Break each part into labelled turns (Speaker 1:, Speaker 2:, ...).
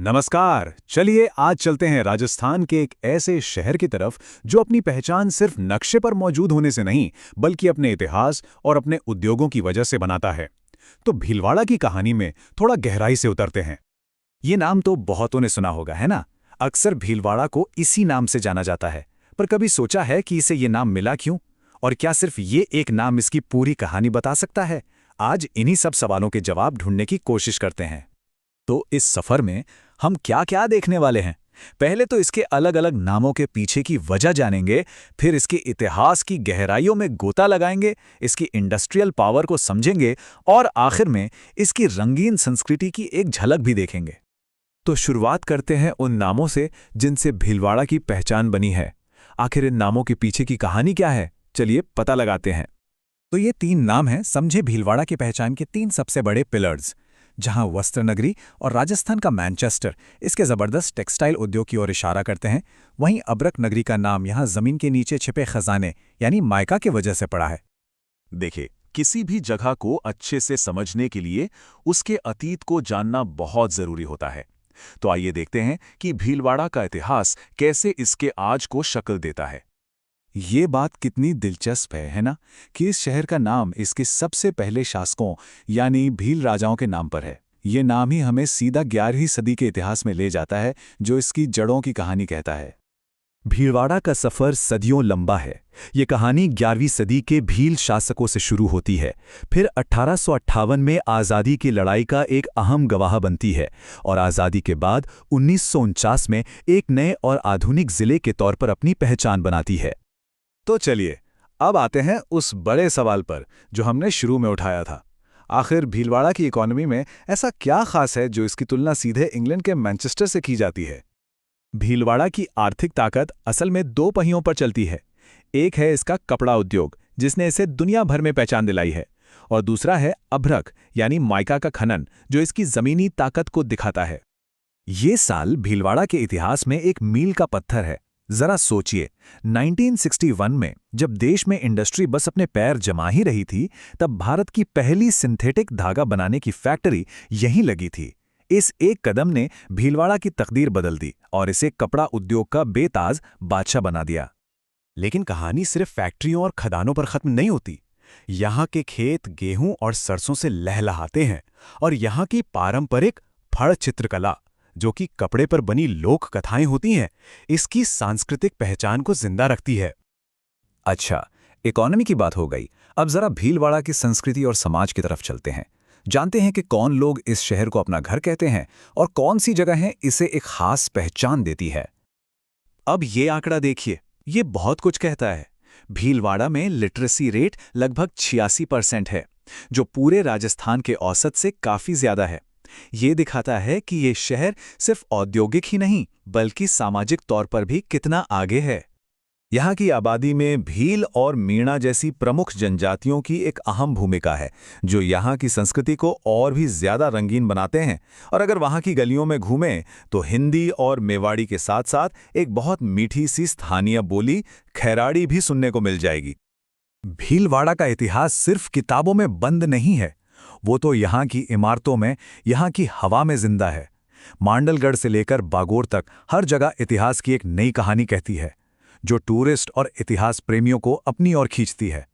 Speaker 1: नमस्कार। चलिए आज चलते हैं राजस्थान के एक ऐसे शहर की तरफ जो अपनी पहचान सिर्फ नक्शे पर मौजूद होने से नहीं बल्कि अपने इतिहास और अपने उद्योगों की वजह से बनाता है। तो भीलवाड़ा की कहानी में थोड़ा गहराई से उतरते हैं। ये नाम तो बहुतों ने सुना होगा, है ना? अक्सर भीलवाड़ा को इसी नाम से जाना जाता है, पर कभी सोचा है कि इसे ये नाम मिला क्यों? और क्या सिर्फ ये एक नाम इसकी पूरी कहानी बता सकता है? आज इन्हीं सब सवालों के जवाब ढूंढने की कोशिश करते हैं। तो इस सफर में हम क्या-क्या देखने वाले हैं? पहले तो इसके अलग-अलग नामों के पीछे की वजह जानेंगे, फिर इसके इतिहास की गहराइयों में गोता लगाएंगे, इसकी इंडस्ट्रियल पावर को समझेंगे और आखिर में इसकी रंगीन संस्कृति की एक झलक भी देखेंगे। तो शुरुआत करते हैं उन नामों से जिनसे भीलवाड़ा की पहचान बनी है। आखिर इन नामों के पीछे की कहानी क्या है? चलिए पता लगाते हैं। तो ये 3 नाम हैं, समझे भीलवाड़ा की पहचान के 3 सबसे बड़े पिलर्स। जहां वस्त्र नगरी और राजस्थान का मैनचेस्टर इसके जबरदस्त टेक्सटाइल उद्योग की ओर इशारा करते हैं, वहीं अब्रक नगरी का नाम यहां जमीन के नीचे छिपे खजाने यानी मायका की वजह से पड़ा है।
Speaker 2: देखिए, किसी भी जगह को अच्छे से समझने के लिए उसके अतीत को जानना बहुत जरूरी होता है। तो आइए देखते हैं कि भीलवाड़ा का इतिहास कैसे इसके आज को शक्ल देता है।
Speaker 1: ये बात कितनी दिलचस्प है ना? कि इस शहर का नाम इसके सबसे पहले शासकों यानी भील राजाओं के नाम पर है। ये नाम ही हमें सीधा 11वीं सदी के इतिहास में ले जाता है, जो इसकी जड़ों की कहानी कहता है। भीलवाड़ा का सफ़र सदियों लंबा है। ये कहानी 11वीं सदी के भील शासकों से शुरू होती है, फिर 1858 में आज़ादी की लड़ाई का एक अहम गवाह बनती है और आज़ादी के बाद 1949 में एक नए और आधुनिक ज़िले के तौर पर अपनी पहचान बनाती है। तो चलिए अब आते हैं उस बड़े सवाल पर जो हमने शुरू में उठाया था। आखिर भीलवाड़ा की इकोनॉमी में ऐसा क्या खास है जो इसकी तुलना सीधे इंग्लैंड के मैनचेस्टर से की जाती है? भीलवाड़ा की आर्थिक ताकत असल में 2 पहियों पर चलती है। एक है इसका कपड़ा उद्योग, जिसने इसे दुनिया भर में पहचान दिलाई है, और दूसरा है अभ्रक यानी माइका का खनन, जो इसकी जमीनी ताकत को दिखाता है। ये साल भीलवाड़ा के इतिहास में एक मील का पत्थर है। जरा सोचिए, 1961 में जब देश में इंडस्ट्री बस अपने पैर जमा ही रही थी, तब भारत की पहली सिंथेटिक धागा बनाने की फैक्ट्री यहीं लगी थी। इस एक कदम ने भीलवाड़ा की तकदीर बदल दी और इसे कपड़ा उद्योग का बेताज बादशाह बना दिया। लेकिन कहानी सिर्फ फैक्ट्रियों और खदानों पर खत्म नहीं होती। यहाँ के खेत गेहूं और सरसों से लहलहाते हैं, और यहाँ की पारंपरिक फड़ चित्रकला, जो कि कपड़े पर बनी लोक कथाएं होती हैं, इसकी सांस्कृतिक पहचान को जिंदा रखती है। अच्छा, इकोनॉमी की बात हो गई। अब जरा भीलवाड़ा की संस्कृति और समाज की तरफ चलते हैं। जानते हैं कि कौन लोग इस शहर को अपना घर कहते हैं और कौन सी जगहें इसे एक खास पहचान देती है। अब ये आंकड़ा देखिए, ये बहुत कुछ कहता है। भीलवाड़ा में लिटरेसी रेट लगभग 86% है, जो पूरे राजस्थान के औसत से काफी ज्यादा है। ये दिखाता है कि ये शहर सिर्फ औद्योगिक ही नहीं बल्कि सामाजिक तौर पर भी कितना आगे है। यहाँ की आबादी में भील और मीणा जैसी प्रमुख जनजातियों की एक अहम भूमिका है, जो यहाँ की संस्कृति को और भी ज्यादा रंगीन बनाते हैं। और अगर वहाँ की गलियों में घूमें तो हिंदी और मेवाड़ी के साथ साथ एक बहुत मीठी सी स्थानीय बोली खैराड़ी भी सुनने को मिल जाएगी। भीलवाड़ा का इतिहास सिर्फ किताबों में बंद नहीं है, वो तो यहाँ की इमारतों में, यहाँ की हवा में जिंदा है। मांडलगढ़ से लेकर बागोर तक हर जगह इतिहास की एक नई कहानी कहती है, जो टूरिस्ट और इतिहास प्रेमियों को अपनी ओर खींचती है।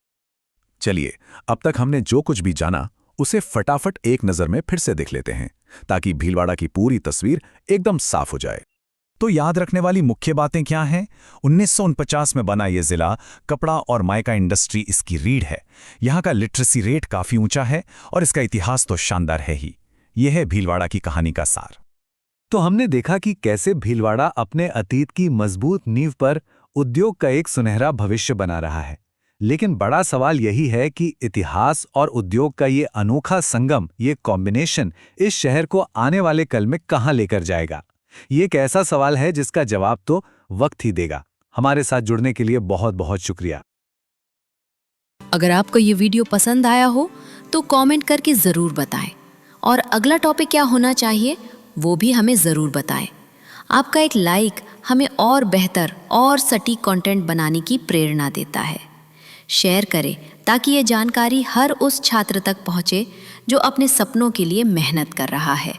Speaker 1: चलिए, अब तक हमने जो कुछ भी जाना उसे फटाफट एक नज़र में फिर से देख लेते हैं, ताकि भीलवाड़ा की पूरी तस्वीर एकदम साफ हो जाए। तो याद रखने वाली मुख्य बातें क्या हैं? 1949 में बना ये जिला कपड़ा और मायका इंडस्ट्री इसकी रीढ़ है। यहाँ का लिटरेसी रेट काफी ऊंचा है और इसका इतिहास तो शानदार है ही। यह है भीलवाड़ा की कहानी का सार। तो हमने देखा कि कैसे भीलवाड़ा अपने अतीत की मजबूत नींव पर उद्योग का एक सुनहरा भविष्य बना रहा है। लेकिन बड़ा सवाल यही है कि इतिहास और उद्योग का ये अनोखा संगम, ये कॉम्बिनेशन इस शहर को आने वाले कल में कहां लेकर जाएगा। ये एक ऐसा सवाल है जिसका जवाब तो वक्त ही देगा। हमारे साथ जुड़ने के लिए बहुत बहुत शुक्रिया।
Speaker 3: अगर आपको ये वीडियो पसंद आया हो तो कमेंट करके ज़रूर बताएं, और अगला टॉपिक क्या होना चाहिए वो भी हमें ज़रूर बताएं। आपका एक लाइक हमें और बेहतर और सटीक कंटेंट बनाने की प्रेरणा देता है। शेयर करें ताकि ये जानकारी हर उस छात्र तक पहुँचे जो अपने सपनों के लिए मेहनत कर रहा है।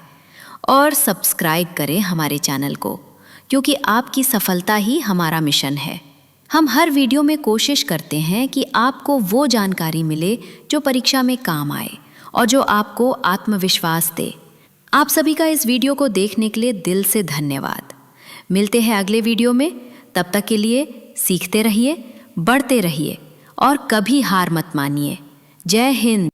Speaker 3: और सब्सक्राइब करें हमारे चैनल को, क्योंकि आपकी सफलता ही हमारा मिशन है। हम हर वीडियो में कोशिश करते हैं कि आपको वो जानकारी मिले जो परीक्षा में काम आए और जो आपको आत्मविश्वास दे। आप सभी का इस वीडियो को देखने के लिए दिल से धन्यवाद। मिलते हैं अगले वीडियो में। तब तक के लिए सीखते रहिए, बढ़ते रहिए और कभी हार मत मानिए। जय हिंद।